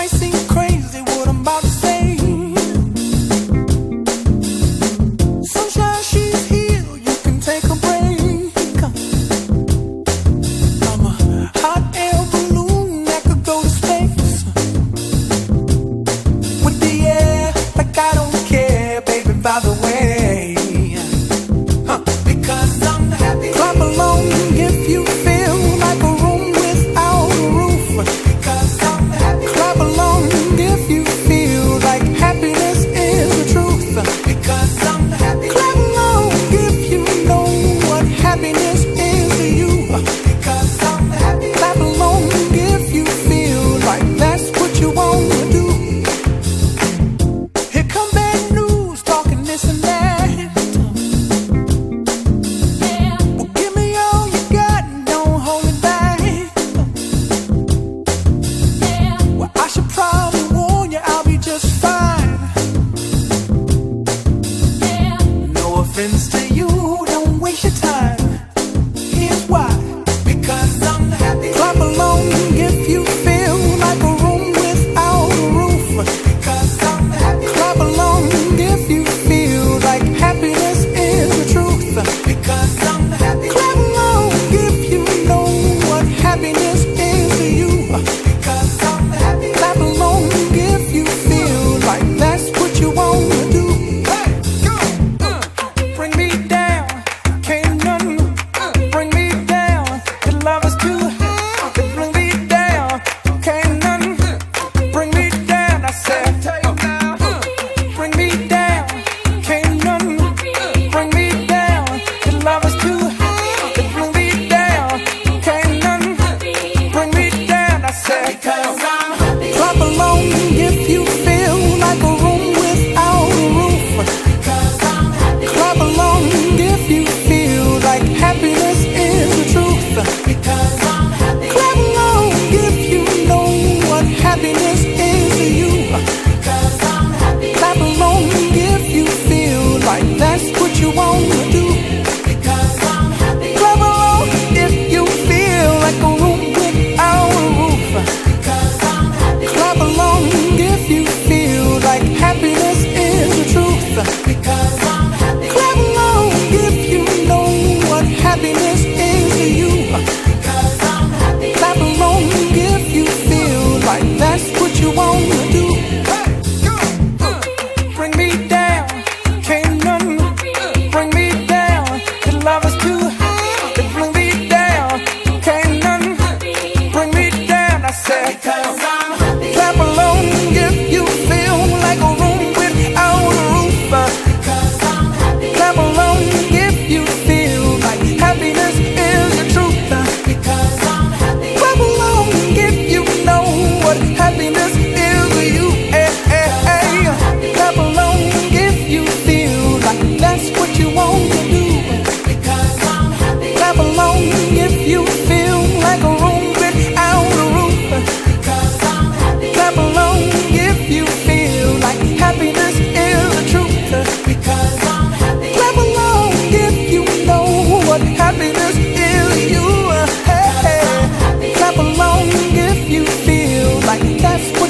seem crazy what I'm about to say. Sunshine, she's here, you can take a break. I'm a hot air balloon that could go to space. With the air, like I don't care, baby, by the way. Because I'm happy. Clap along if you feel like a room without a roof. Because I'm happy. Clap along if you feel like happiness is the truth. Because I'm happy. Clap along if you know what happiness is to you. Because I'm happy. Clap along if you feel like that's what you want to do. Here come bad news, talking this and that. To you, don't waste your time. Here's why. Because I'm happy. Clap along if you feel like a room without a roof. Because I'm happy. Clap along if you feel like happiness is the truth. Because I'm happy. Clap along if you know what happiness is to you. Because I'm happy. Clap along if you feel like that's what you want to do. Bring me down, can't none bring me down. The love is too high to bring me down. Can't none bring me down. I said, bring me down, can't none bring me down. The love is too high to bring me down. Can't none bring me down. I said, because I'm happy. Clap along if you feel like a room without a roof. Because I'm happy. Clap along if you feel like happiness is the truth. Because I'm happy. Clap along if you know what happiness is to you. Because I'm happy. Clap along if you feel like that's what you want to do. Because I'm happy. Clap along if you feel like a room without a roof. Because I'm happy. Clap along if you feel like happiness is the truth. Because I'm happy. Clap along if you know what happiness is to you. Because I'm happy. Clap along if you feel like that's what you want to do. Bring me down, can't none bring me down. The love is too high to bring me down. Can't none bring me down. I said, because I'm happy. Clap along if you feel like a room without a roof. Because I'm happy. Clap along if you feel like happiness is the truth. Because I'm happy. Clap along if you know what happiness is to you. Clap along if you feel like that's what you want to do. Because I'm happy. Clap along if you feel like a room without a roof. Because I'm happy. Clap along if you feel like happiness is the truth. Because I'm happy. Clap along if you know what happiness is to you. Clap along if you feel like that's what